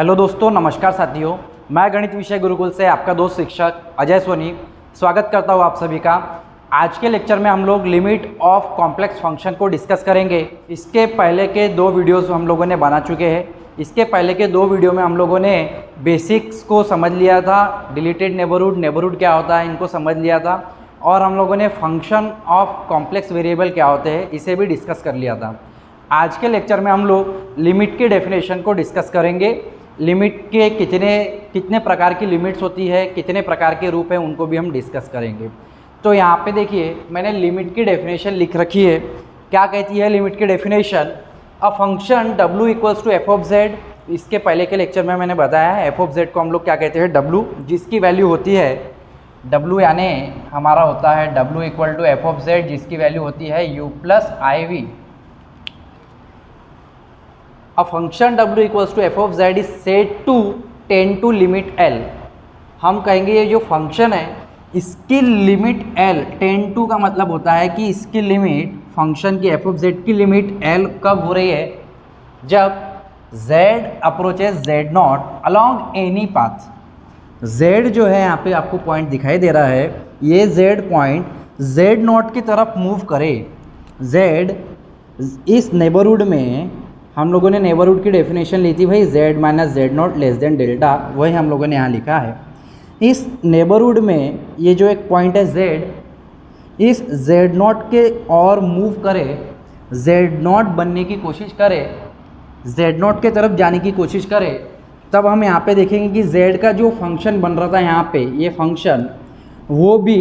Hello दोस्तों, नमस्कार साथियों। मैं गणित विषय गुरुकुल से आपका दोस्त शिक्षक अजय सोनी स्वागत करता हूँ आप सभी का। आज के लेक्चर में हम लोग लिमिट ऑफ कॉम्प्लेक्स फंक्शन को डिस्कस करेंगे। इसके पहले के दो वीडियोस हम लोगों ने बना चुके हैं। इसके पहले के दो वीडियो में हम लोगों ने बेसिक्स को समझ लिया था, डिलीटेड नेबरहुड क्या होता है इनको समझ लिया था, और हम लोगों ने फंक्शन ऑफ कॉम्प्लेक्स वेरिएबल क्या होते हैं इसे भी डिस्कस कर लिया था। आज के लेक्चर में हम लोग लिमिट के डेफिनेशन को डिस्कस करेंगे। लिमिट के कितने प्रकार की लिमिट्स होती है, कितने प्रकार के रूप हैं, उनको भी हम डिस्कस करेंगे। तो यहाँ पे देखिए, मैंने लिमिट की डेफिनेशन लिख रखी है। क्या कहती है लिमिट की definition? A function w equals to F of Z. इसके पहले के लेक्चर में मैंने बताया है एफ ऑफ जेड को हम लोग क्या कहते हैं, w, जिसकी वैल्यू होती है w, यानी हमारा होता है w equal to F of z जिसकी वैल्यू होती है u plus i v. A function w equals to f of z is said to tend to limit L। हम कहेंगे ये जो फंक्शन है इसकी लिमिट L, टेंड टू का मतलब होता है कि इसकी लिमिट, फंक्शन की f of z की लिमिट L कब हो रही है? जब z approaches z not along any path. z जो है यहाँ पे आपको पॉइंट दिखाई दे रहा है, ये z पॉइंट z नॉट की तरफ मूव करे। z इस नेबरहुड में हम लोगों ने नेबरहुड की डेफिनेशन ली थी भाई, z minus z not less than delta, वही हम लोगों ने यहाँ लिखा है। इस नेबरहुड में ये जो एक पॉइंट है z, इस z नॉट के और मूव करे, z नॉट बनने की कोशिश करे, z नॉट के तरफ जाने की कोशिश करे, तब हम यहाँ पे देखेंगे कि z का जो फंक्शन बन रहा था यहाँ पे, ये फंक्शन वो भी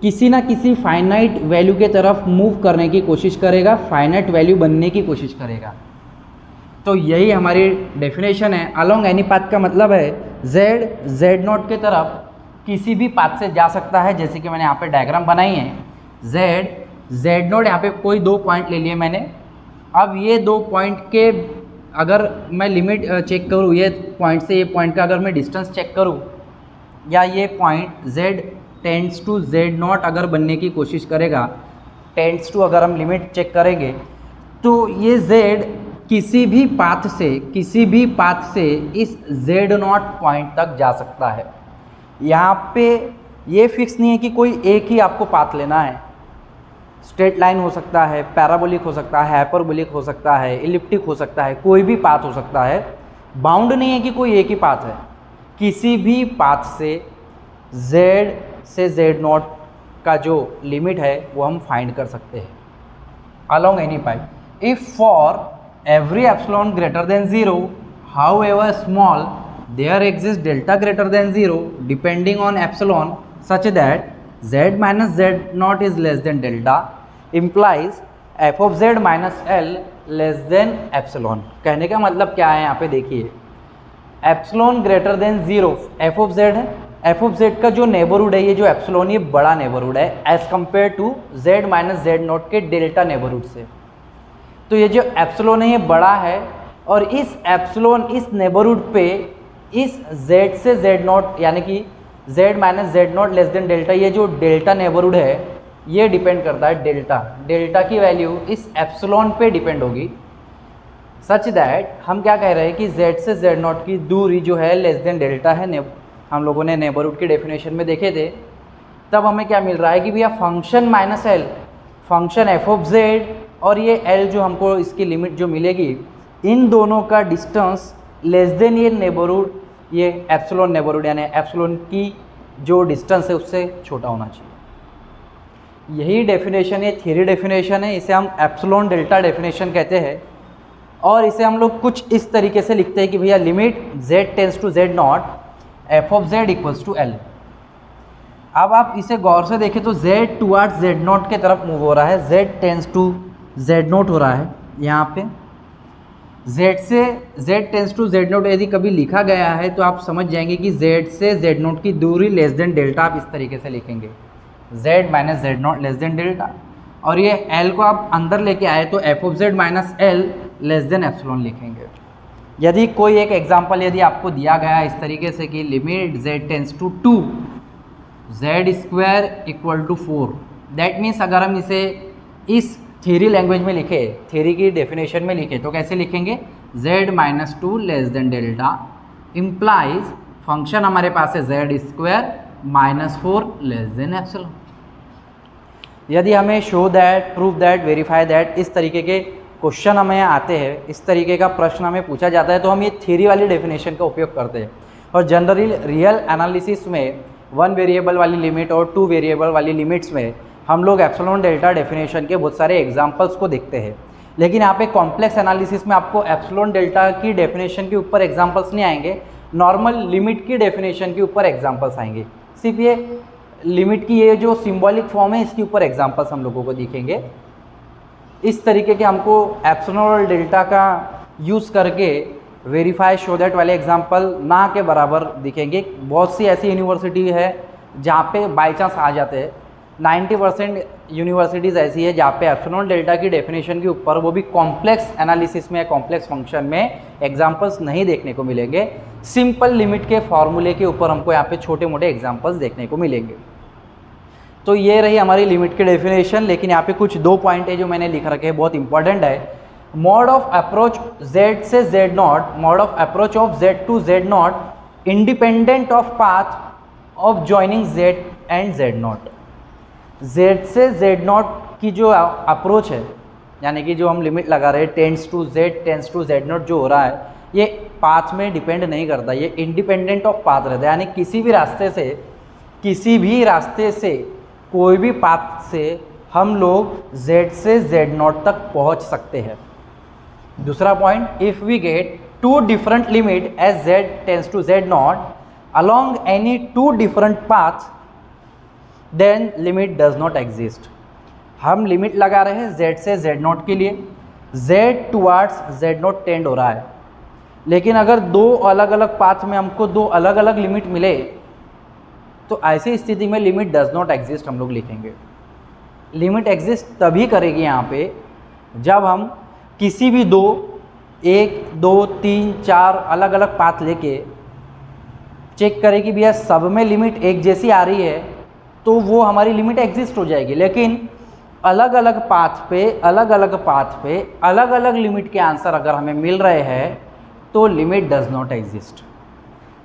किसी ना किसी फाइनाइट वैल्यू के तरफ मूव करने की कोशिश करेगा, फाइनाइट वैल्यू बनने की कोशिश करेगा। तो यही हमारी डेफिनेशन है। अलोंग एनी पाथ का मतलब है z नॉट के तरफ किसी भी पाथ से जा सकता है। जैसे कि मैंने यहाँ पे डायग्राम बनाई है, z नॉट, यहाँ पे कोई दो पॉइंट ले लिए मैंने। अब ये दो पॉइंट के अगर मैं लिमिट चेक करूँ, ये पॉइंट से ये पॉइंट का अगर मैं डिस्टेंस चेक करूँ, या ये point z tends to z naught अगर बनने की कोशिश करेगा, टेंड्स टू अगर हम लिमिट चेक करेंगे, तो ये z किसी भी पाथ से इस z नॉट पॉइंट तक जा सकता है। यहाँ पे ये फिक्स नहीं है कि कोई एक ही आपको पाथ लेना है। स्ट्रेट लाइन हो सकता है, पैराबोलिक हो सकता है, हाइपरबोलिक हो सकता है, इलिप्टिक हो सकता है, कोई भी पाथ हो सकता है। बाउंड नहीं है कि कोई एक ही पाथ है। किसी भी पाथ से z नॉट का जो लिमिट है वो हम फाइंड कर सकते हैं along any path. If for every epsilon greater than 0, however small, there exists delta greater than 0 depending on epsilon such that z minus z naught is less than delta, implies f of z minus L less than epsilon। कहने का मतलब क्या है? यहाँ पे देखिए, epsilon greater than 0 f of z है। f of z का जो नेबरहुड है, ये जो एप्सिलॉन, ये बड़ा नेबरहुड है as compare to z minus z naught के डेल्टा नेबरहुड से। तो ये जो एप्सिलॉन है ये बड़ा है, और इस एप्सिलॉन, इस नेबरहुड पे इस z से z नॉट, यानी कि z minus z not less than delta, ये जो डेल्टा नेबरहुड है ये डिपेंड करता है डेल्टा की वैल्यू इस एप्सिलॉन पे डिपेंड होगी, सच दैट हम क्या कह रहे हैं कि z से z नॉट की दूरी जो है लेस देन डेल्टा है। हम लोगों ने नेबरहुड की डेफिनेशन में देखे थे। तब हमें क्या मिल रहा है कि भैया function minus L, function f of z और ये L जो हमको इसकी लिमिट जो मिलेगी, इन दोनों का डिस्टेंस लेस देन ये नेबरहुड, ये एप्सिलॉन नेबरहुड, यानी एप्सिलॉन की जो डिस्टेंस है उससे छोटा होना चाहिए। यही डेफिनेशन, ये थ्योरी डेफिनेशन है। इसे हम एप्सिलॉन डेल्टा डेफिनेशन कहते हैं, और इसे हम लोग कुछ इस तरीके से लिखते हैं कि भैया limit z tends to z naught f of z equals to L। अब आप इसे गौर से देखें तो z टुवर्ड्स z नॉट के तरफ मूव हो रहा है, z tends to z naught हो रहा है। यहाँ पे z से z tends to z naught यदि कभी लिखा गया है तो आप समझ जाएंगे कि z से z नोट की दूरी लेस देन डेल्टा, आप इस तरीके से लिखेंगे, z minus Z note less than delta. और ये l को आप अंदर लेके आए तो f of z minus L less than epsilon लिखेंगे। यदि कोई एक एग्जाम्पल यदि आपको दिया गया इस तरीके से कि limit z tends to 2 z square equal to 4, that means अगर हम इसे इस थ्योरी लैंग्वेज में लिखे, थ्योरी की डेफिनेशन में लिखे, तो कैसे लिखेंगे? z minus 2 less than delta implies function हमारे पास है Z square -4 less than epsilon. यदि हमें show that, prove that, verify that इस तरीके के क्वेश्चन हमें आते हैं, इस तरीके का प्रश्न हमें पूछा जाता है, तो हम ये थ्योरी वाली डेफिनेशन का उपयोग करते हैं। और जनरली रियल एनालिसिस में 1 वेरिएबल वाली लिमिट और 2 वेरिएबल वाली लिमिट्स में हम लोग एप्सिलॉन डेल्टा डेफिनेशन के बहुत सारे एग्जांपल्स को देखते हैं। लेकिन यहाँ पे कॉम्प्लेक्स एनालिसिस में आपको एप्सिलॉन डेल्टा की डेफिनेशन के ऊपर एग्जांपल्स नहीं आएंगे, नॉर्मल लिमिट की डेफिनेशन के ऊपर एग्जांपल्स आएंगे। सिर्फ ये लिमिट की ये जो सिंबॉलिक फॉर्म है इसके ऊपर एग्जांपल्स हम लोगों को दिखेंगे। इस तरीके के हमको एप्सिलॉन डेल्टा का यूज़ करके वेरीफाई शो दैट वाले एग्जांपल ना के बराबर दिखेंगे। बहुत सी ऐसी यूनिवर्सिटी है जहाँ पे बाई चांस आ जाते हैं। 90% यूनिवर्सिटीज़ ऐसी है जहाँ पे एप्सिलॉन डेल्टा की डेफिनेशन के ऊपर, वो भी कॉम्प्लेक्स एनालिसिस में, कॉम्प्लेक्स फंक्शन में एग्जांपल्स नहीं देखने को मिलेंगे। सिंपल लिमिट के फॉर्मूले के ऊपर हमको यहाँ पे छोटे मोटे एग्जांपल्स देखने को मिलेंगे। तो ये रही हमारी लिमिट की डेफिनेशन। लेकिन यहाँ पे कुछ 2 पॉइंट है जो मैंने लिख रखे हैं, बहुत इंपॉर्टेंट है। मोड ऑफ अप्रोच z से z naught, mode of approach of z to z naught independent of path of joining z and z naught. z से z नॉट की जो अप्रोच है, यानी कि जो हम लिमिट लगा रहे हैं टेंड्स टू z नॉट जो हो रहा है, ये पाथ में डिपेंड नहीं करता, ये इंडिपेंडेंट ऑफ पाथ रहता है। यानी किसी भी रास्ते से कोई भी पाथ से हम लोग z से z नॉट तक पहुंच सकते हैं। दूसरा point, if we get 2 different limit as z tends to z naught along any 2 different paths, then limit does not exist। हम लिमिट लगा रहे हैं z से z नॉट के लिए, z towards z not tend हो रहा है, लेकिन अगर 2 अलग अलग पाथ में हमको 2 अलग अलग लिमिट मिले तो ऐसी स्थिति में लिमिट डज नॉट एग्जिस्ट हम लोग लिखेंगे। लिमिट एग्जिस्ट तभी करेगी यहाँ पे जब हम किसी भी 2, 1, 2, 3, 4 अलग अलग पाथ लेके चेक करें कि भैया सब में लिमिट एक जैसी आ रही है, तो वो हमारी लिमिट एग्जिस्ट हो जाएगी। लेकिन अलग अलग पाथ पे अलग अलग लिमिट के आंसर अगर हमें मिल रहे हैं तो लिमिट डज नॉट एग्जिस्ट।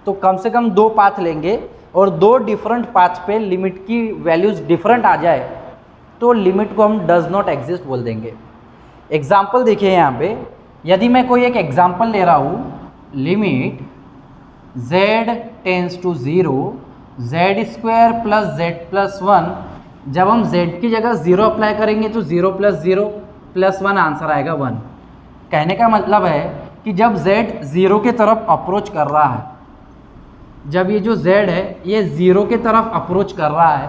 तो कम से कम 2 पाथ लेंगे और 2 डिफरेंट पाथ पे लिमिट की वैल्यूज़ डिफरेंट आ जाए तो लिमिट को हम डज नॉट एग्जिस्ट बोल देंगे। एग्जाम्पल देखिए यहाँ पे, यदि मैं कोई एक एग्जाम्पल ले रहा हूँ, limit z tends to 0 z square plus z plus 1, जब हम z की जगह 0 अप्लाई करेंगे तो 0 प्लस 0 प्लस 1 आंसर आएगा 1। कहने का मतलब है कि जब z 0 के तरफ अप्रोच कर रहा है, जब ये जो z है ये 0 के तरफ अप्रोच कर रहा है,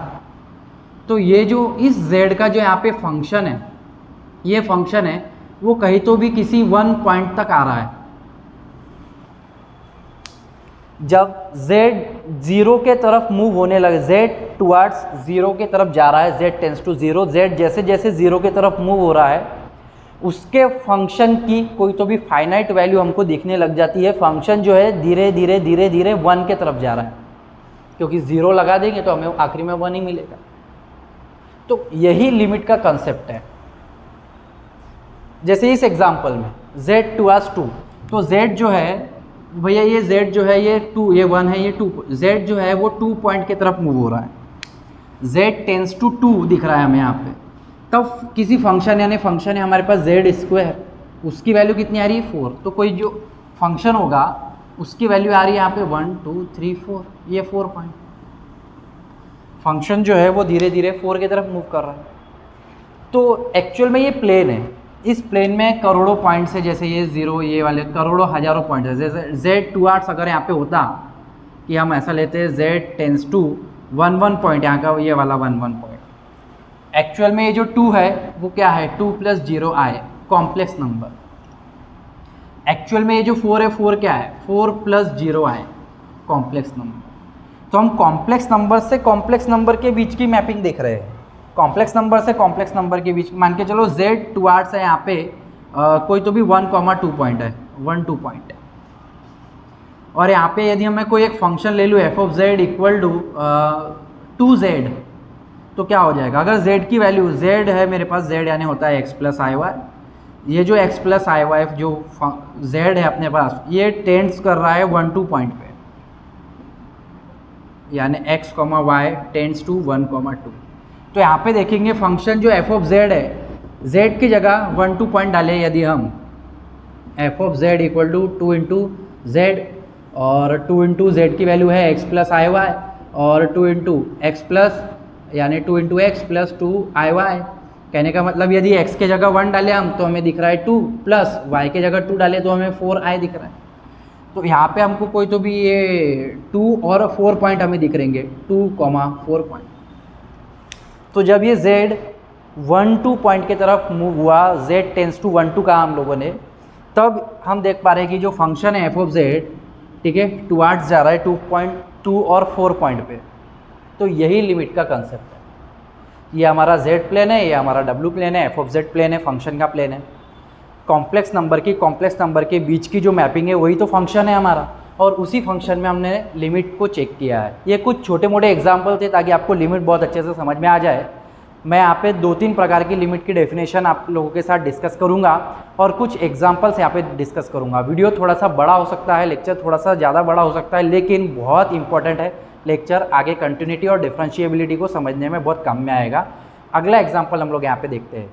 तो ये जो इस z का जो यहाँ पे फंक्शन है, ये फंक्शन है वो कहीं तो भी किसी 1 पॉइंट तक आ रहा है। जब z 0 के तरफ मूव होने लगे, z टुवार्ड्स 0 के तरफ जा रहा है, z टेंड्स टू 0, z जैसे जैसे 0 के तरफ मूव हो रहा है, उसके फंक्शन की कोई तो भी फाइनाइट वैल्यू हमको दिखने लग जाती है। फंक्शन जो है धीरे धीरे 1 के तरफ जा रहा है, क्योंकि 0 लगा देंगे तो हमें आखिरी में 1 ही मिलेगा। तो यही लिमिट का कंसेप्ट है। जैसे इस एग्जांपल में z टुवार्ड्स 2, तो z जो है भैया, ये z जो है ये 2, ये 1 है, ये 2, z जो है वो 2 पॉइंट की तरफ मूव हो रहा है, z टेंड्स टू 2 दिख रहा है हमें यहाँ पे। तब किसी फंक्शन, यानी फंक्शन है हमारे पास z स्क्वायर, उसकी वैल्यू कितनी आ रही है 4, तो कोई जो फंक्शन होगा उसकी वैल्यू आ रही है यहाँ पे 1, 2, 3, 4, ये 4 पॉइंट। फंक्शन जो है वो धीरे धीरे 4 की तरफ मूव कर रहा है। तो एक्चुअल में ये प्लेन है, इस प्लेन में करोड़ों पॉइंट्स है, जैसे ये 0, ये वाले करोड़ों हजारों पॉइंट है। जैसे z टुवार्ड्स अगर यहाँ पे होता कि हम ऐसा लेते हैं z टेंड्स टू 1 पॉइंट, यहाँ का ये वाला 1 पॉइंट, एक्चुअल में ये जो 2 है वो क्या है, 2 + 0 आए, कॉम्प्लेक्स नंबर। एक्चुअल में ये जो 4 है, 4 क्या है, 4 + 0 आए, कॉम्प्लेक्स नंबर। तो हम कॉम्प्लेक्स नंबर से कॉम्प्लेक्स नंबर के बीच की मैपिंग देख रहे हैं। कॉम्प्लेक्स नंबर से कॉम्प्लेक्स नंबर के बीच, मान के चलो z टुवार्ड्स है यहाँ पे कोई तो भी 1, 2 पॉइंट है, 1, 2 पॉइंट। और यहाँ पे यदि मैं कोई एक फंक्शन ले लूँ f of z equal to 2z, तो क्या हो जाएगा, अगर z की वैल्यू, z है मेरे पास, z यानी होता है x + iy, ये जो x प्लस आई वाई जो z है अपने पास, ये टेंड्स कर रहा है 1 2 पॉइंट पे, यानी x comma y tends to 1 comma 2। तो यहाँ पे देखेंगे फंक्शन जो f ऑफ z है, z की जगह 1 2 पॉइंट डालें यदि हम, f of z equal to 2 into z, और 2 इंटू जेड की वैल्यू है x प्लस आई वाई, और 2 इंटू एक्स प्लस यानी 2 into x plus 2 i y. कहने का मतलब यदि x के जगह 1 डालें हम तो हमें दिख रहा है 2, प्लस y के जगह 2 डालें तो हमें 4i दिख रहा है। तो यहाँ पे हमको कोई तो भी ये 2 और 4 पॉइंट हमें दिख रहेंगे, 2, 4 पॉइंट। तो जब ये z 1 2 पॉइंट की तरफ मूव हुआ, z टेंस टू 1 2 कहा हम लोगों ने, तब हम देख पा रहे हैं कि जो फंक्शन है f ऑफ z, ठीक है, टुवार्ड्स जा रहा है 2.2 और 4 पॉइंट पे। तो यही लिमिट का कंसेप्ट है। ये हमारा z प्लेन है, ये हमारा w प्लेन है, f ऑफ z प्लेन है, फंक्शन का प्लेन है। कॉम्प्लेक्स नंबर के बीच की जो मैपिंग है वही तो फंक्शन है हमारा, और उसी फंक्शन में हमने लिमिट को चेक किया है। ये कुछ छोटे मोटे एग्जाम्पल थे ताकि आपको लिमिट बहुत अच्छे से समझ में आ जाए। मैं यहाँ पे 2-3 प्रकार की लिमिट की डेफिनेशन आप लोगों के साथ डिस्कस करूँगा और कुछ एग्जाम्पल्स यहाँ पे डिस्कस करूँगा। वीडियो थोड़ा सा बड़ा हो सकता है, लेक्चर थोड़ा सा ज़्यादा बड़ा हो सकता है, लेकिन बहुत इंपॉर्टेंट है लेक्चर। आगे कंटिन्यूटी और डिफरेंशिएबिलिटी को समझने में बहुत काम में आएगा। अगला एग्जाम्पल हम लोग यहाँ पे देखते हैं।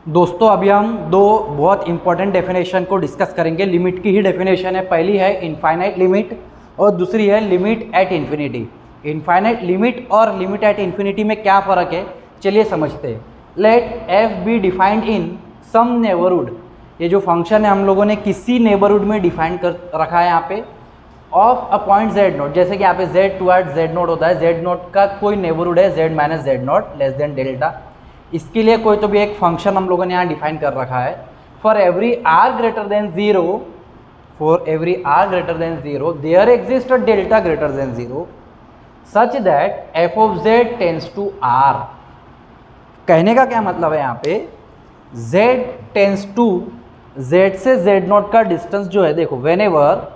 दोस्तों अभी हम 2 बहुत इंपॉर्टेंट डेफिनेशन को डिस्कस करेंगे। लिमिट की ही डेफिनेशन है। पहली है इनफाइनाइट लिमिट और दूसरी है limit at infinity. Infinite limit और लिमिट एट इन्फिनिटी में क्या फ़र्क है, चलिए समझते हैं। Let f be defined in some neighbourhood. ये जो फंक्शन है हम लोगों ने किसी नेबरहुड में डिफाइन कर रखा है यहाँ पे, of a point z note. जैसे कि यहाँ पे z टुवर्ड z नोट होता है, z नोट का कोई नेबरहुड है z minus z note less than delta. इसके लिए कोई तो भी एक फंक्शन हम लोगों ने यहाँ डिफाइन कर रखा है। For every r greater than 0 there exist a delta greater than 0 such that f of z tends to r। कहने का क्या मतलब है, यहाँ पे z टेंस टू z से z नोट का डिस्टेंस जो है, देखो whenever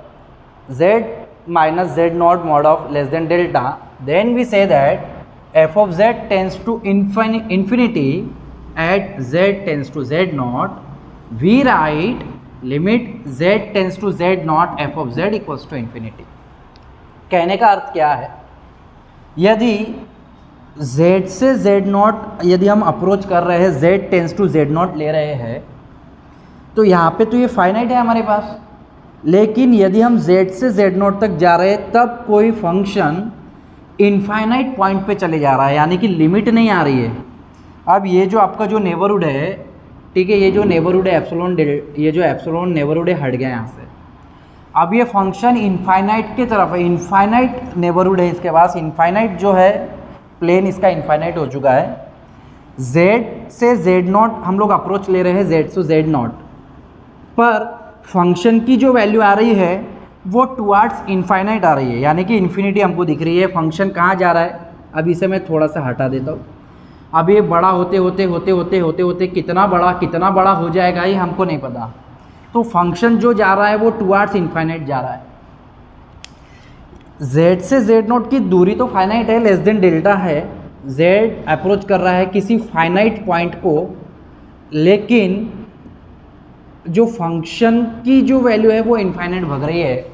z minus z naught mod of less than delta, then we say that f of z tends to infinity at z tends to z naught, we write limit z tends to z naught f of z equals to infinity। कहने का अर्थ क्या है, यदि z से z not यदि हम approach कर रहे हैं, z tends to z naught ले रहे हैं, तो यहाँ पे तो ये फाइनाइट है हमारे पास। लेकिन यदि हम z से z नॉट तक जा रहे हैं तब कोई फंक्शन इनफाइनाइट पॉइंट पे चले जा रहा है, यानी कि लिमिट नहीं आ रही है। अब ये जो आपका जो नेबरहुड है, ठीक है, ये जो नेबरहुड है एप्सिलॉन, ये जो एप्सिलॉन नेबरहुड है हट गया यहाँ से। अब ये फंक्शन इनफाइनाइट की तरफ है, इनफाइनाइट नेबरहुड है इसके पास। इनफाइनाइट जो है प्लेन इसका इनफाइनाइट हो चुका है। z से z नॉट हम लोग अप्रोच ले रहे हैं, z से z नॉट, पर फंक्शन की जो वैल्यू आ रही है वो टुवार्ड्स इनफाइनाइट आ रही है, यानी कि इन्फिनिटी हमको दिख रही है। फंक्शन कहाँ जा रहा है, अब इसे मैं थोड़ा सा हटा देता हूँ। अब ये बड़ा होते होते कितना बड़ा हो जाएगा ये हमको नहीं पता। तो फंक्शन जो जा रहा है वो टुवार्ड्स इनफाइनाइट जा रहा है। z से z नोट की दूरी तो फाइनाइट है, लेस देन डेल्टा है। z अप्रोच कर रहा है किसी फाइनाइट पॉइंट को, लेकिन जो फंक्शन की जो वैल्यू है वो इनफाइनाइट भग रही है।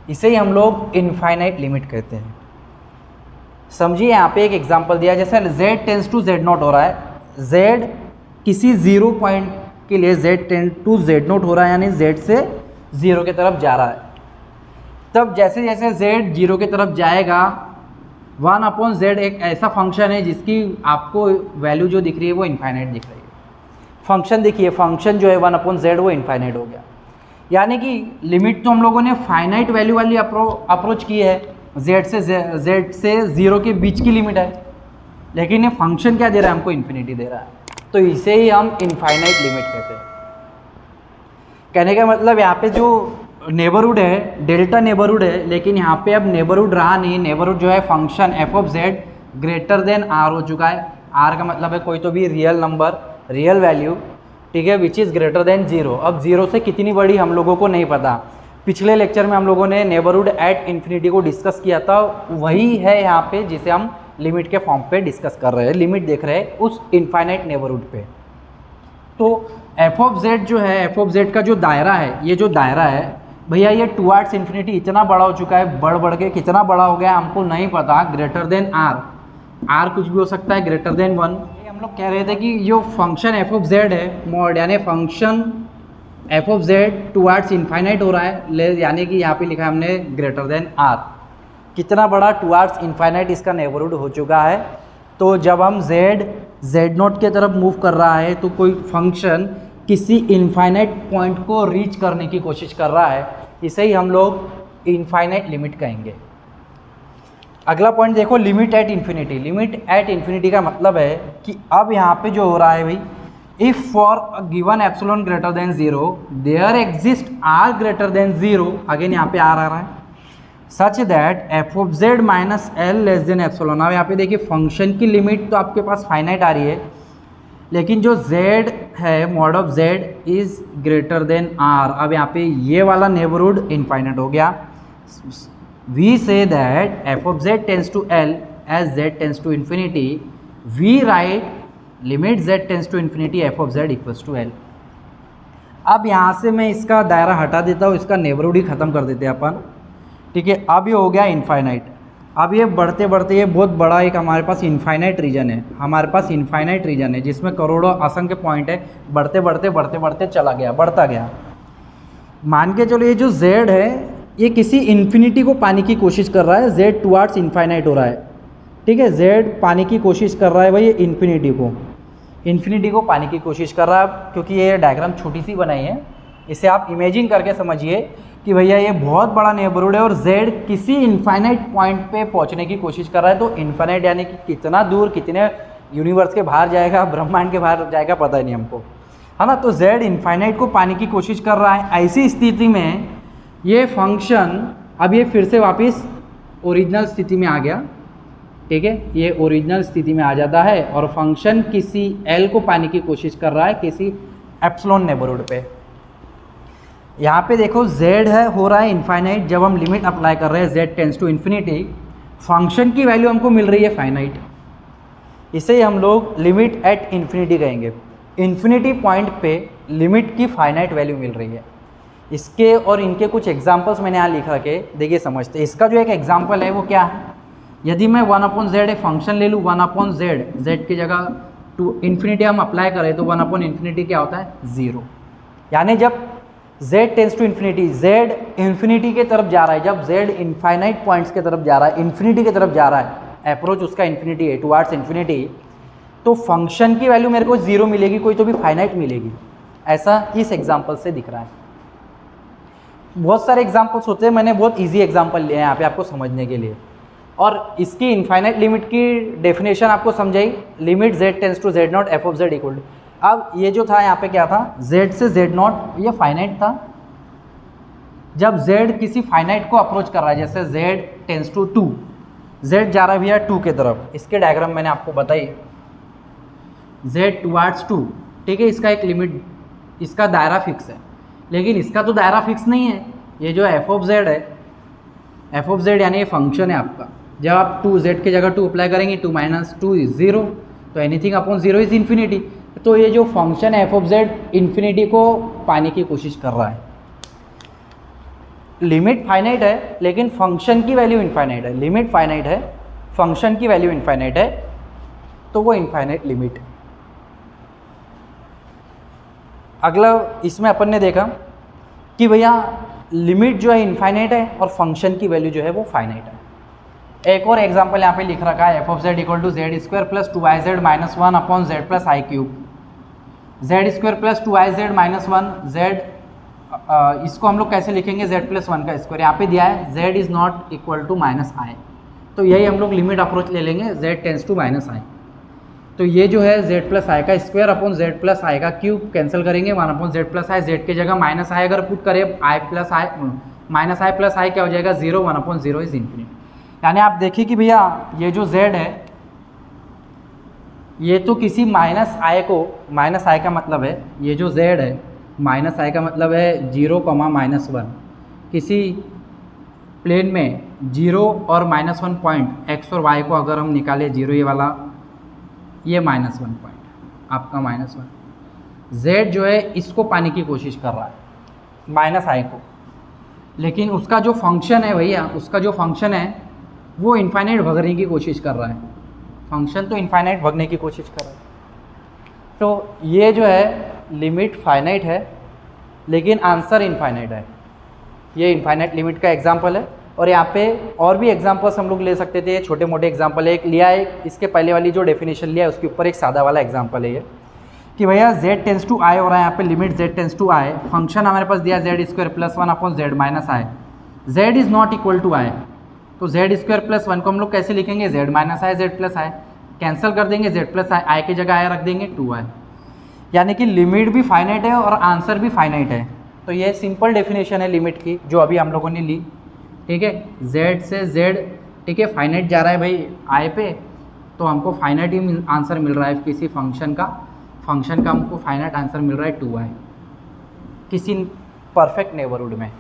इसे ही हम लोग इनफाइनाइट लिमिट कहते हैं। समझिए यहाँ पे एक एग्जांपल दिया, जैसे z tends to z naught हो रहा है, z किसी 0 पॉइंट के लिए z tends to z naught हो रहा है, यानी z से 0 की तरफ जा रहा है। तब जैसे जैसे z 0 की तरफ जाएगा, 1/z एक ऐसा फंक्शन है जिसकी आपको वैल्यू जो दिख रही है वो इनफाइनाइट दिख रही है। फंक्शन देखिए, फंक्शन जो है 1/z वो इनफाइनाइट हो गया, यानी कि लिमिट तो हम लोगों ने फाइनाइट वैल्यू वाली अप्रोच की है, z से 0 के बीच की लिमिट है, लेकिन ये फंक्शन क्या दे रहा है हमको, इन्फिनिटी दे रहा है। तो इसे ही हम इनफाइनाइट लिमिट कहते हैं। कहने का मतलब यहाँ पे जो नेबरहुड है डेल्टा नेबरहुड है, लेकिन यहाँ पे अब नेबरहुड रहा नहीं। नेबरहुड जो है function f of z greater than r हो चुका है। r का मतलब है कोई तो भी रियल नंबर, रियल वैल्यू, ठीक है, विच इज़ ग्रेटर देन 0। अब 0 से कितनी बड़ी हम लोगों को नहीं पता। पिछले लेक्चर में हम लोगों ने नेबरहुड एट इन्फिनिटी को डिस्कस किया था, वही है यहाँ पे जिसे हम लिमिट के फॉर्म पे डिस्कस कर रहे हैं। लिमिट देख रहे हैं उस इनफाइनाइट नेबरहुड पे। तो एफ ऑफ जेड जो है, एफ ऑफ जेड का जो दायरा है, ये जो दायरा है भैया, ये टुवर्ड्स इन्फिनिटी इतना बड़ा हो चुका है, बढ़ के कितना बड़ा हो गया हमको नहीं पता, ग्रेटर देन आर, आर कुछ भी हो सकता है ग्रेटर देन 1। हम लोग कह रहे थे कि जो फंक्शन एफ ऑफ जेड है मॉड, यानी function F of Z towards infinite हो रहा है, यानी कि यहाँ पे लिखा है हमने ग्रेटर देन आर, कितना बड़ा टुवर्ड्स इन्फाइनाइट इसका नेबरहुड हो चुका है। तो जब हम जेड नोट की तरफ मूव कर रहा है तो कोई फंक्शन किसी इनफाइनाइट पॉइंट को रीच करने की कोशिश कर रहा है, इसे ही हम लोग इनफाइनाइट लिमिट कहेंगे। अगला पॉइंट देखो, limit at infinity. Limit at infinity का मतलब है कि अब यहाँ पे जो हो रहा है भाई, if for a given epsilon greater than 0 there exist r greater than 0, again यहाँ पे आर आ रहा है, such that f of z minus l less than epsilon. अब यहाँ पे देखिए फंक्शन की लिमिट तो आपके पास फाइनाइट आ रही है, लेकिन जो z है mod of z is greater than r। अब यहाँ पे ये वाला नेबरहुड इनफाइनाइट हो गया। We say that f of z tends to l as z tends to infinity, we write limit z tends to infinity f of z equals to l। अब यहाँ से मैं इसका दायरा हटा देता हूँ, इसका नेबरहुड ही ख़त्म कर देते हैं अपन, ठीक है। अब ये हो गया इनफाइनाइट। अब ये बढ़ते बढ़ते ये बहुत बड़ा एक हमारे पास इनफाइनाइट रीजन है, हमारे पास इनफाइनाइट रीजन है जिसमें करोड़ों असंख्य पॉइंट है, बढ़ते बढ़ते चला गया, बढ़ता गया। मान के चलो ये जो z है ये किसी इन्फिनिटी को पाने की कोशिश कर रहा है, z टुवर्ड्स इनफाइनाइट हो रहा है, ठीक है। z पाने की कोशिश कर रहा है भाई, ये इन्फिनिटी को पाने की कोशिश कर रहा है। क्योंकि ये डायग्राम छोटी सी बनाई है, इसे आप इमेजिन करके समझिए कि भैया ये बहुत बड़ा नेबरहुड है और z किसी इनफाइनाइट पॉइंट पे पहुंचने की कोशिश कर रहा है। तो इनफाइनाइट यानी कि कितना दूर, कितने यूनिवर्स के बाहर जाएगा, ब्रह्मांड के बाहर जाएगा, पता ही नहीं हमको, है ना। तो z इनफाइनाइट को पाने की कोशिश कर रहा है। ऐसी स्थिति में ये फंक्शन अब ये फिर से वापस ओरिजिनल स्थिति में आ गया, ठीक है। ये ओरिजिनल स्थिति में आ जाता है और फंक्शन किसी l को पाने की कोशिश कर रहा है किसी एप्सिलॉन नेबरहुड पे। यहाँ पे देखो z है हो रहा है इनफाइनाइट, जब हम लिमिट अप्लाई कर रहे हैं z tends to infinity, function की वैल्यू हमको मिल रही है फाइनाइट, इसे हम लोग लिमिट एट इन्फिनिटी कहेंगे। इन्फिनिटी पॉइंट पे लिमिट की फाइनाइट वैल्यू मिल रही है। इसके और इनके कुछ एग्जांपल्स मैंने यहाँ लिख रखे, देखिए समझते। इसका जो एक एग्जांपल है वो क्या है, यदि मैं 1/z एक फंक्शन ले लूँ, 1/z, z की जगह टू इन्फिनिटी हम अप्लाई करें तो 1/इन्फिनिटी क्या होता है, 0। यानी जब z tends to infinity, z infinity के तरफ जा रहा है, जब z इनफाइनाइट पॉइंट्स के तरफ जा रहा है, इन्फिनिटी की तरफ जा रहा है, अप्रोच उसका इन्फिनिटी है, टुवर्ड्स इन्फिनिटी, तो फंक्शन की वैल्यू मेरे को 0 मिलेगी, कोई तो भी फाइनाइट मिलेगी। ऐसा इस एग्जाम्पल से दिख रहा है। बहुत सारे एग्जाम्पल्स होते हैं, मैंने बहुत ईजी एग्जाम्पल लिए हैं यहाँ पे आपको समझने के लिए। और इसकी इनफाइनाइट लिमिट की डेफिनेशन आपको समझाई, limit z tends to z naught f of z equal to. अब ये जो था यहाँ पे क्या था, z से z नॉट, ये फाइनाइट था। जब z किसी फाइनाइट को अप्रोच कर रहा है, जैसे z टेंस टू 2, z जा रहा है भैया 2 के तरफ, इसके डायग्राम मैंने आपको बताई, z टुवर्ड्स 2, ठीक है। इसका एक लिमिट, इसका दायरा फिक्स है, लेकिन इसका तो दायरा फिक्स नहीं है। ये जो एफ ऑफ z है, एफ ऑफ z यानी ये फंक्शन है आपका, जब आप 2z की जगह 2 अप्लाई करेंगे, 2 - 2 इज 0, तो एनीथिंग अपॉन 0 इज इन्फिनिटी। तो ये जो फंक्शन है एफ ऑफ z इन्फिनिटी को पाने की कोशिश कर रहा है। लिमिट फाइनाइट है लेकिन फंक्शन की वैल्यू इनफाइनाइट है, लिमिट फाइनाइट है, फंक्शन की वैल्यू इनफाइनाइट है, तो वो इनफाइनाइट लिमिट। अगला इसमें अपन ने देखा कि भैया लिमिट जो है इनफाइनाइट है और फंक्शन की वैल्यू जो है वो फाइनाइट है। एक और एग्जांपल यहाँ पे लिख रखा है, f of z equal to z² plus 2iz minus 1 upon z plus i cube, z² plus 2iz minus 1, z इसको हम लोग कैसे लिखेंगे, z प्लस 1 का स्क्वायर। यहाँ पे दिया है z is not equal to minus i, तो यही हम लोग लिमिट अप्रोच ले लेंगे, z tends to minus i. तो ये जो है z प्लस आई का square upon z plus i का क्यूब, कैंसिल करेंगे, 1 upon z plus i, z की जगह माइनस आई अगर पुट करें, i plus i minus i plus i क्या हो जाएगा, 0, 1 अपॉन 0 इज इन्फिनिटी। यानी आप देखिए कि भैया ये जो z है ये तो किसी माइनस आई को, माइनस आई का मतलब है ये जो z है, माइनस आई का मतलब है 0, -1, किसी प्लेन में 0 और -1 पॉइंट x और y को अगर हम निकालें, 0 ये वाला, ये -1 पॉइंट आपका -1, z जो है इसको पाने की कोशिश कर रहा है, माइनस आई को, लेकिन उसका जो फंक्शन है भैया, उसका जो फंक्शन है वो इनफाइनाइट भगने की कोशिश कर रहा है, फंक्शन तो इनफाइनाइट भगने की कोशिश कर रहा है। तो ये जो है लिमिट फाइनाइट है लेकिन आंसर इनफाइनाइट है, ये इनफाइनाइट लिमिट का एग्जांपल है। और यहाँ पे और भी एग्जांपल्स हम लोग ले सकते थे, छोटे मोटे एग्जांपल एक लिया है, इसके पहले वाली जो डेफिनेशन लिया है उसके ऊपर एक सादा वाला एग्जांपल है ये, कि भैया z टेंस टू आई हो रहा है, यहाँ पे limit z tends to i, function हमारे पास दिया z square plus 1 upon z minus i, z is not equal to i, तो z स्क्वायर प्लस 1 को हम लोग कैसे लिखेंगे, z minus i z plus I, cancel कर देंगे, z प्लस आई की जगह आई रख देंगे 2i, यानी कि लिमिट भी फाइनाइट है और आंसर भी फाइनाइट है। तो ये सिंपल डेफिनेशन है लिमिट की जो अभी हम लोगों ने ली, ठीक है, z से z, ठीक है, फाइनाइट जा रहा है भाई आई पे, तो हमको फाइनाइट ही आंसर मिल रहा है किसी फंक्शन का हमको फाइनाइट आंसर मिल रहा है 2i किसी परफेक्ट नेबरहुड में।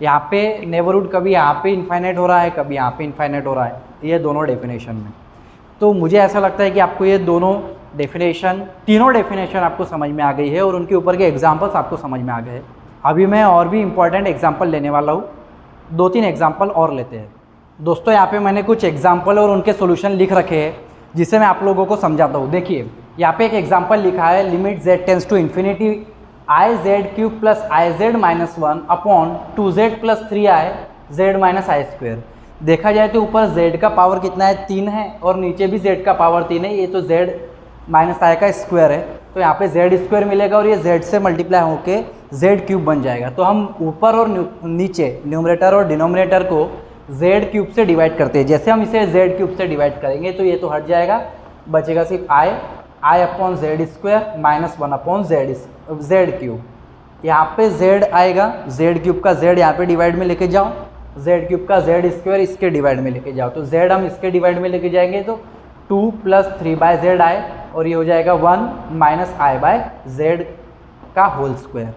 यहाँ पे नेबरहुड कभी यहाँ पे इनफाइनाइट हो रहा है, कभी यहाँ पे इनफाइनाइट हो रहा है, ये दोनों डेफिनेशन में। तो मुझे ऐसा लगता है कि आपको ये दोनों डेफिनेशन, तीनों डेफिनेशन आपको समझ में आ गई है और उनके ऊपर के एग्जाम्पल्स आपको समझ में आ गए हैं। अभी मैं और भी इम्पॉर्टेंट एग्जाम्पल लेने वाला हूँ, 2-3 एग्जाम्पल और लेते हैं। दोस्तों यहाँ पे मैंने कुछ एग्जाम्पल और उनके सोल्यूशन लिख रखे हैं जिसे मैं आप लोगों को समझाता हूँ। देखिए यहाँ पे एक एग्जाम्पल लिखा है, limit z tends to infinity i z cube plus i z minus 1 upon 2z plus 3i z minus i square. देखा जाए तो ऊपर z का पावर कितना है, 3 है, और नीचे भी z का पावर 3 है, ये तो z माइनस आई का स्क्वायर है, तो यहाँ पे z स्क्वायर मिलेगा और ये z से मल्टीप्लाई होके z क्यूब बन जाएगा। तो हम ऊपर और नीचे न्यूमरेटर और डिनोमिनेटर को z क्यूब से डिवाइड करते हैं, जैसे हम इसे z क्यूब से डिवाइड करेंगे तो ये तो हट जाएगा, बचेगा सिर्फ i upon z square minus 1 upon z cube. यहाँ पे z आएगा, z क्यूब का z यहाँ पे डिवाइड में लेके जाओ, z क्यूब का z स्क्वायर इसके डिवाइड में लेके जाओ, तो z हम इसके डिवाइड में लेके जाएंगे तो 2 प्लस 3/z आए और ये हो जाएगा 1 माइनस आई बाय जेड का होल स्क्वायर।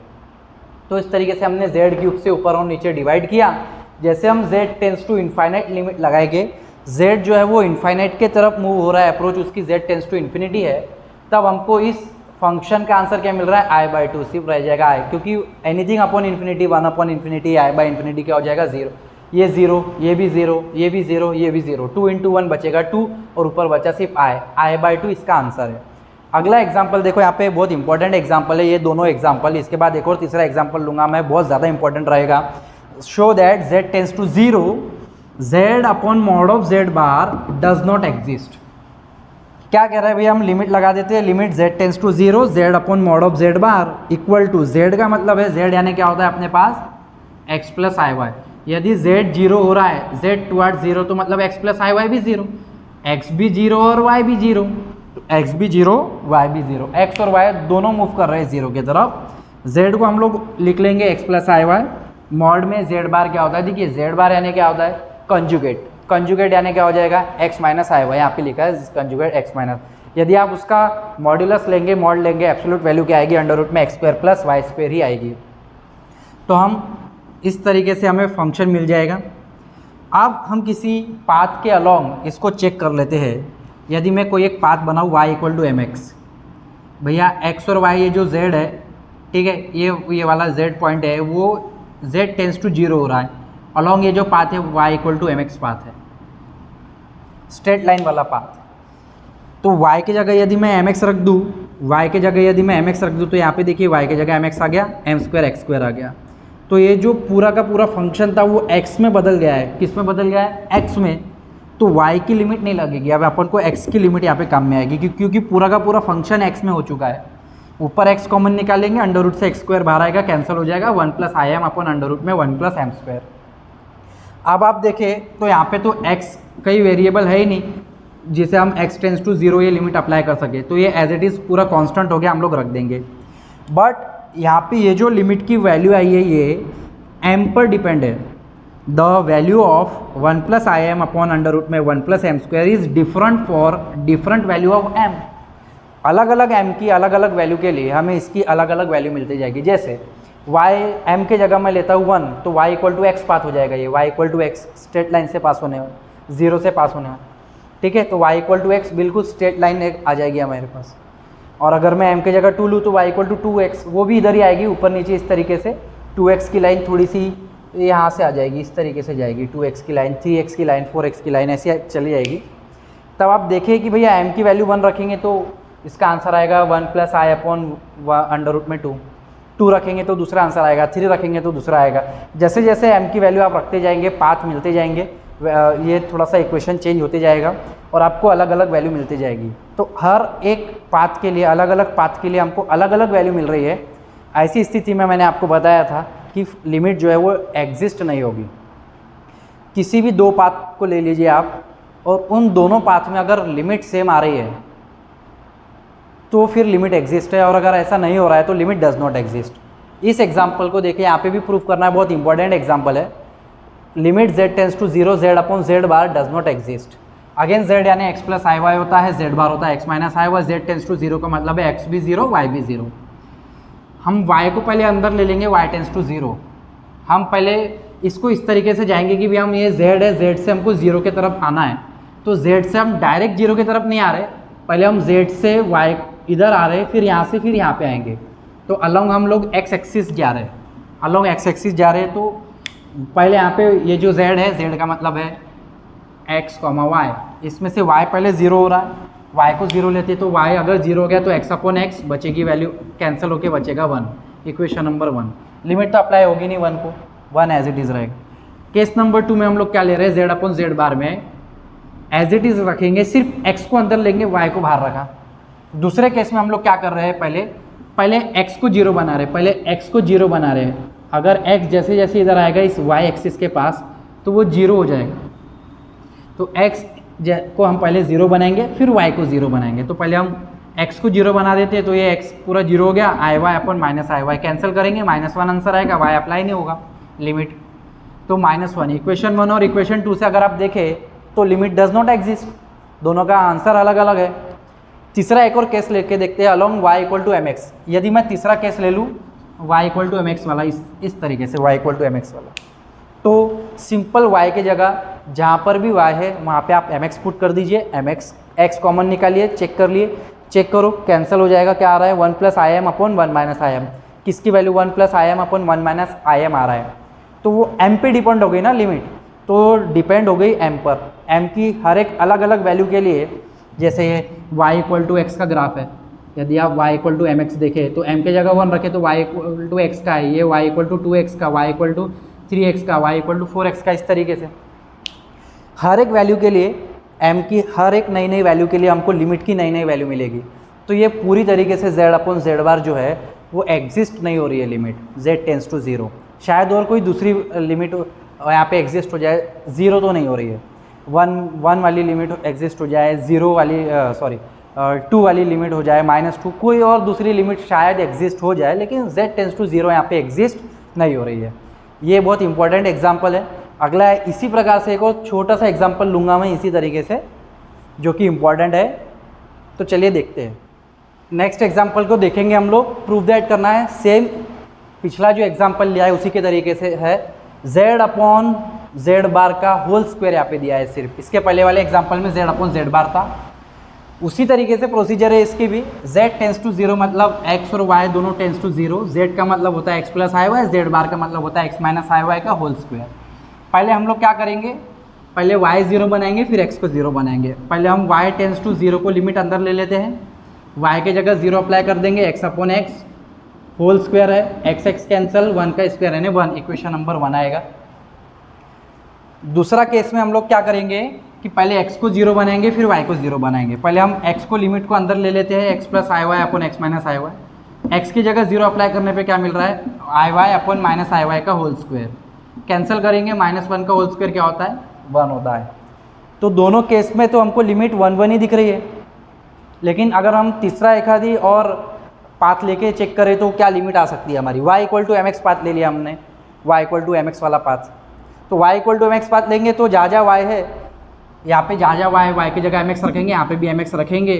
तो इस तरीके से हमने z क्यूब से ऊपर और नीचे डिवाइड किया। जैसे हम z tends to infinite limit लगाएंगे, z जो है वो इनफाइनाइट के तरफ मूव हो रहा है, अप्रोच उसकी z टेंस टू इन्फिनिटी है, तब हमको इस फंक्शन का आंसर क्या मिल रहा है, i/2 सिर्फ रह जाएगा i, क्योंकि anything upon infinity 1 upon infinity i/इन्फिनिटी क्या हो जाएगा 0, ये 0, ये भी 0, ये भी 0, ये भी 0, 2 × 1 बचेगा 2 और ऊपर बचा सिर्फ i/2 इसका आंसर है। अगला एग्जाम्पल देखो, यहाँ पे बहुत इंपॉर्टेंट एग्जाम्पल है ये दोनों एग्जाम्पल, इसके बाद एक और तीसरा एग्जाम्पल लूँगा मैं, बहुत ज़्यादा इंपॉर्टेंट रहेगा। Show that z tends to 0 z upon mod of z bar does not exist. क्या कह रहा है भैया, हम लिमिट लगा देते हैं, limit z tends to 0 z upon mod of z bar equal to, z का मतलब है z यानी क्या होता है अपने पास x प्लस आई वाई। यदि z 0 हो रहा है, z टुवर्ड 0, तो मतलब x प्लस आई वाई भी 0, x भी 0 और y भी 0, तो x भी 0 y भी 0, x और y दोनों मूव कर रहे हैं 0 की तरफ। z को हम लोग लिख लेंगे x plus i Y, mod में z बार क्या होता है, देखिए z बार यानी क्या होता है कंजुगेट, कंजुगेट यानी क्या हो जाएगा x माइनस आई वाई, यहाँ पे लिखा है कंजुगेट x माइनस। यदि आप उसका मॉड्यूलस लेंगे, मॉड लेंगे, एब्सोल्यूट वैल्यू क्या आएगी, अंडर रूट में x square plus y square ही आएगी। तो हम इस तरीके से हमें फंक्शन मिल जाएगा। अब हम किसी पाथ के अलॉन्ग इसको चेक कर लेते हैं। यदि मैं कोई एक पाथ बनाऊँ y इक्वल टू mx, भैया x और y ये जो z है, ठीक है, ये वाला z पॉइंट है, वो z टेंस टू 0 हो रहा है, अलॉन्ग ये जो पाथ है y equal to mx path है, स्ट्रेट लाइन वाला पाथ। तो y की जगह यदि मैं mx रख दूँ, y की जगह यदि मैं mx रख दूँ, तो यहाँ पे देखिए y की जगह mx आ गया, m स्क्वायर x स्क्वायर आ गया। तो ये जो पूरा का पूरा फंक्शन था वो x में बदल गया है, किस में बदल गया है, x में। तो y की लिमिट नहीं लगेगी, अब अपन को x की लिमिट यहाँ पे काम में आएगी, क्योंकि पूरा का पूरा फंक्शन x में हो चुका है। ऊपर x कॉमन निकालेंगे, अंडर रूट से x स्क्वायर बाहर आएगा, कैंसिल हो जाएगा, 1 plus i m upon under root में 1 प्लस एम स्क्वायर। अब आप देखें तो यहाँ पे तो x कई वेरिएबल है ही नहीं जिसे हम x टेंस टू 0 ये लिमिट अप्लाई कर सके, तो ये एज इट इज़ पूरा कांस्टेंट हो गया, हम लोग रख देंगे। बट यहाँ पे ये जो लिमिट की वैल्यू आई है ये m पर डिपेंड है। The value of 1 plus i m upon under root में 1 plus m square is different for different value of m। अलग अलग m की अलग अलग वैल्यू के लिए हमें इसकी अलग अलग वैल्यू मिलती जाएगी। जैसे y m के जगह मैं लेता हूँ 1, तो y equal to x path हो जाएगा, ये y equal to x straight line से पास होने वाला, 0 से पास होने वाला, ठीक है। तो y इक्वल टू एक्स बिल्कुल स्ट्रेट लाइन आ जाएगी हमारे पास। और अगर मैं m की जगह 2 लूँ तो y इक्वल टू 2x, वो भी इधर ही आएगी ऊपर नीचे इस तरीके से। 2x की लाइन थोड़ी सी यहाँ से आ जाएगी, इस तरीके से जाएगी, 2x की लाइन, 3x की लाइन, 4x की लाइन ऐसी चली जाएगी। तब आप देखिए कि भैया m की वैल्यू 1 रखेंगे तो इसका आंसर आएगा 1 प्लस आई अपॉन अंडर रूट में 2। 2 रखेंगे तो दूसरा आंसर आएगा, 3 रखेंगे तो दूसरा आएगा। जैसे जैसे m की वैल्यू आप रखते जाएंगे, पाथ मिलते जाएंगे, ये थोड़ा सा इक्वेशन चेंज होते जाएगा और आपको अलग अलग वैल्यू मिलती जाएगी। तो हर एक पाथ के लिए, अलग अलग पाथ के लिए हमको अलग अलग वैल्यू मिल रही है। ऐसी स्थिति में मैंने आपको बताया था कि लिमिट जो है वो एग्जिस्ट नहीं होगी। किसी भी दो पाथ को ले लीजिए आप, और उन दोनों पाथ में अगर लिमिट सेम आ रही है तो फिर लिमिट एग्जिस्ट है, और अगर ऐसा नहीं हो रहा है तो लिमिट डज नॉट एग्जिस्ट। इस एग्जाम्पल को देखिए, यहाँ पे भी प्रूफ करना है, बहुत इंपॉर्टेंट एग्जाम्पल है। Limit z tends to 0 z upon z bar does not exist. Again z यानी x प्लस आई वाई होता है, z बार होता है x minus i y. z tends to 0 का मतलब है x भी 0 y भी 0। हम y को पहले अंदर ले लेंगे, y टेंस टू 0। हम पहले इसको इस तरीके से जाएंगे कि भी हम ये z है, z से हमको 0 की तरफ आना है, तो z से हम डायरेक्ट 0 की तरफ नहीं आ रहे, पहले हम z से y इधर आ रहे, फिर यहाँ से फिर यहाँ पे आएंगे। तो अलोंग हम लोग x एक्सिस जा रहे हैं, अलोंग x एक्सिस जा रहे हैं। तो पहले यहाँ पे ये जो z है, z का मतलब है x, y, इसमें से y पहले 0 हो रहा है, y को 0 लेते तो y अगर 0 हो गया तो x अपॉन x बचेगी, वैल्यू कैंसिल होके बचेगा 1। इक्वेशन नंबर 1, लिमिट तो अप्लाई होगी नहीं 1 को, 1 एज इट इज़ रहेगा। केस नंबर 2 में हम लोग क्या ले रहे हैं, z अपॉन z बार में एज इट इज़ रखेंगे, सिर्फ x को अंदर लेंगे, y को बाहर रखा। दूसरे केस में हम लोग क्या कर रहे हैं, पहले x को 0 बना रहे हैं, पहले x को 0 बना रहे हैं। अगर x जैसे जैसे इधर आएगा इस y एक्सिस के पास तो वो 0 हो जाएगा। तो x को हम पहले 0 बनाएंगे, फिर y को 0 बनाएंगे। तो पहले हम x को 0 बना देते हैं, तो ये x पूरा 0 हो गया, आई Y upon minus i Y cancel करेंगे, -1 आंसर आएगा, y अप्लाई नहीं होगा लिमिट, तो -1। इक्वेशन 1 और इक्वेशन 2 से अगर आप देखें तो लिमिट डज नॉट एग्जिस्ट, दोनों का आंसर अलग अलग है। तीसरा एक और केस लेके देखते हैं, along y equal to mx। यदि मैं तीसरा केस ले लूँ y इक्वल टू mx वाला, इस तरीके से y इक्वल टू mx वाला, तो सिंपल y की जगह जहाँ पर भी y है वहाँ पे आप mx पुट कर दीजिए, mx x कॉमन निकालिए, चेक कर लिए, चेक करो कैंसिल हो जाएगा, क्या आ रहा है 1 plus i m upon 1 minus i m. किसकी value 1 plus i m upon 1 minus i m आ रहा है, तो वो m पे डिपेंड हो गई ना लिमिट, तो डिपेंड हो गई m पर। m की हर एक अलग अलग वैल्यू के लिए, जैसे ये y इक्वल टू एक्स का ग्राफ है, यदि आप y इक्वल टू mx देखें तो m की जगह 1 रखें तो y इक्वल टू एक्स का है, ये y इक्वल टू 2x का, y इक्वल टू 3x का, y इक्वल टू 4x का, इस तरीके से हर एक वैल्यू के लिए, m की हर एक नई नई वैल्यू के लिए हमको लिमिट की नई नई वैल्यू मिलेगी। तो ये पूरी तरीके से z अपॉन z बार जो है वो एग्जिस्ट नहीं हो रही है लिमिट, z टेंस टू 0। शायद और कोई दूसरी लिमिट यहाँ पे एग्जिस्ट हो जाए, 0 तो नहीं हो रही है, 1 वाली लिमिट एग्जिस्ट हो जाए, 0 वाली 2 वाली लिमिट हो जाए, -2, कोई और दूसरी लिमिट शायद एग्जिस्ट हो जाए, लेकिन z टेंस टू 0 यहाँ पे एग्जिस्ट नहीं हो रही है। ये बहुत इंपॉर्टेंट एग्जाम्पल है। अगला है, इसी प्रकार से एक और छोटा सा एग्जाम्पल लूँगा मैं इसी तरीके से, जो कि इम्पॉर्टेंट है। तो चलिए देखते हैं, नेक्स्ट एग्जाम्पल को देखेंगे हम लोग। प्रूफ दैट करना है, सेम पिछला जो एग्जाम्पल लिया है उसी के तरीके से है। z अपॉन z बार का होल स्क्वायर यहाँ पे दिया है सिर्फ, इसके पहले वाले एग्जाम्पल में z अपॉन z बार था, उसी तरीके से प्रोसीजर है इसकी भी। z टेंस टू 0 मतलब x और y दोनों टेंस टू 0, z का मतलब होता है x plus i y, z बार का मतलब होता है x माइनस आई वाई का होल स्क्वायर। पहले हम लोग क्या करेंगे, पहले y 0 बनाएंगे, फिर x को 0 बनाएंगे। पहले हम y टेंस टू 0 को लिमिट अंदर ले लेते हैं, y की जगह 0 अप्लाई कर देंगे, x upon x whole square है, x कैंसिल, 1 का स्क्वायर है 1, इक्वेशन नंबर 1 आएगा। दूसरा केस में हम लोग क्या करेंगे कि पहले x को 0 बनाएंगे, फिर y को 0 बनाएंगे। पहले हम x को लिमिट को अंदर ले लेते हैं, x plus i Y upon x minus i Y. X की जगह 0 अप्लाई करने पे क्या मिल रहा है, आई Y upon minus i Y का होल स्क्वायर। कैंसिल करेंगे, -1 का होल स्क्वायर क्या होता है, 1 होता है। तो दोनों केस में तो हमको लिमिट 1 1 ही दिख रही है, लेकिन अगर हम तीसरा एक आधी और पाथ लेके चेक करें तो क्या लिमिट आ सकती है हमारी। y equal to mx path ले लिया हमने, y इक्वल टू mx वाला पाथ, तो y equal to mx path लेंगे तो जहाँ y है यहाँ पे जहाँ y की जगह mx रखेंगे, यहाँ पे भी mx रखेंगे।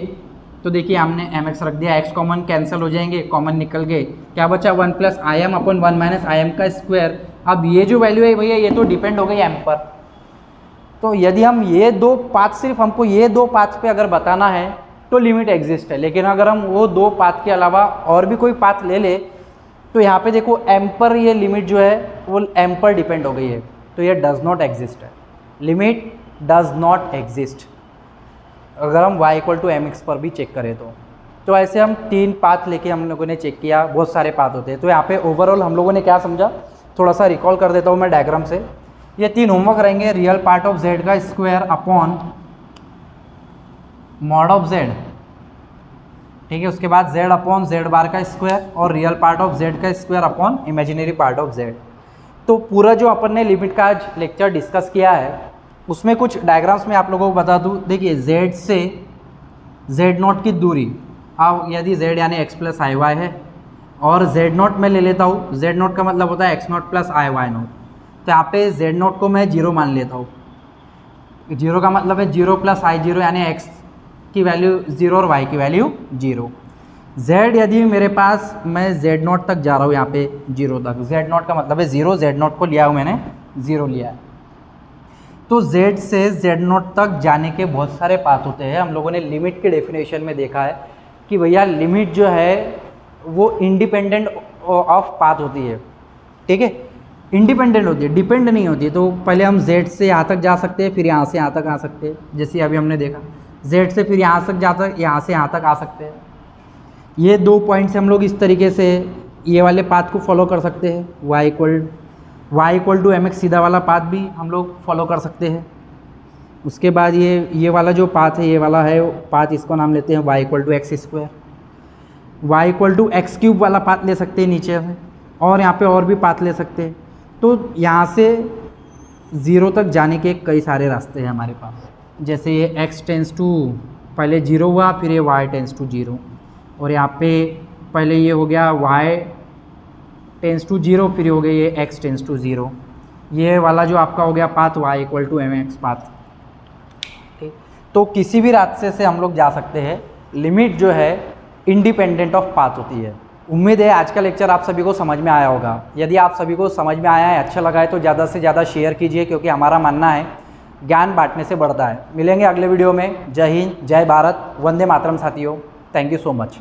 तो देखिए हमने mx रख दिया, x कॉमन कैंसिल हो जाएंगे, कॉमन निकल गए, क्या बचा 1 plus i m upon 1 minus i M का स्क्वायर। अब ये जो वैल्यू है भैया ये तो डिपेंड हो गई m पर, तो यदि हम ये दो पाथ, सिर्फ हमको ये दो पाथ पे अगर बताना है तो लिमिट एग्जिस्ट है। लेकिन अगर हम वो दो पाथ के अलावा और भी कोई पाथ ले ले तो यहाँ पे देखो m पर ये लिमिट जो है वो m पर डिपेंड हो गई है, तो ये डज नॉट एग्जिस्ट है, लिमिट डज नॉट एग्जिस्ट अगर हम y इक्वल टू mx पर भी चेक करें तो ऐसे हम 3 पाथ लेके हम लोगों ने चेक किया, बहुत सारे पाथ होते हैं। तो यहाँ पे ओवरऑल हम लोगों ने क्या समझा, थोड़ा सा रिकॉल कर देता हूँ मैं डायग्राम से। ये 3 होमवर्क रहेंगे, रियल पार्ट ऑफ z का square upon mod of z, ठीक है, उसके बाद z अपॉन z बार का स्क्वायर और रियल पार्ट ऑफ z का square upon imaginary part of z। तो पूरा जो अपन ने लिमिट का आज लेक्चर डिस्कस किया है उसमें कुछ डायग्राम्स में आप लोगों को बता दूं। देखिए z से z0 की दूरी, अब यदि z यानी x प्लस आई वाई है और z0 में ले लेता हूँ, z0 का मतलब होता है x0 plus i Y note, तो यहाँ पे z0 को मैं 0 मान लेता हूँ। 0 का मतलब है 0 प्लस आई 0 यानी x की वैल्यू 0 और y की वैल्यू 0। z यदि मेरे पास मैं z0 तक जा रहा हूँ, यहाँ पे 0 तक, z0 का मतलब है 0, z0 को लिया हूँ मैंने 0 लिया है। तो z से z0 तक जाने के बहुत सारे पाथ होते हैं। हम लोगों ने लिमिट के डेफिनेशन में देखा है कि भैया लिमिट जो है वो इंडिपेंडेंट ऑफ पाथ होती है, ठीक है, इंडिपेंडेंट होती है, डिपेंड नहीं होती है। तो पहले हम z से यहाँ तक जा सकते हैं, फिर यहाँ से यहाँ तक आ सकते हैं, जैसे अभी हमने देखा z से फिर यहाँ तक जाता है, यहाँ से यहाँ तक आ सकते हैं। ये 2 पॉइंट से हम लोग इस तरीके से ये वाले पाथ को फॉलो कर सकते हैं, y इक्वल टू mx सीधा वाला पाथ भी हम लोग फॉलो कर सकते हैं। उसके बाद ये वाला जो पाथ है, ये वाला है पाथ, इसको नाम लेते हैं y equal to x square, y equal to x cube वाला पाथ ले सकते हैं नीचे में, और यहाँ पे और भी पाथ ले सकते हैं। तो यहाँ से 0 तक जाने के कई सारे रास्ते हैं हमारे पास, जैसे ये x टेंस टू पहले 0 हुआ, फिर ये y टेंस टू 0, और यहाँ पे पहले ये हो गया y टेंस टू 0, फिर हो गया ये x टेंस टू 0। ये वाला जो आपका हो गया path y equal to mx path, ठीक। तो किसी भी रास्ते से हम लोग जा सकते हैं, लिमिट जो है इंडिपेंडेंट ऑफ पाथ होती है। उम्मीद है आज का लेक्चर आप सभी को समझ में आया होगा। यदि आप सभी को समझ में आया है, अच्छा लगा है, तो ज़्यादा से ज़्यादा शेयर कीजिए, क्योंकि हमारा मानना है ज्ञान बांटने से बढ़ता है। मिलेंगे अगले वीडियो में। जय हिंद, जय भारत, वंदे मातरम साथियों। Thank you so much.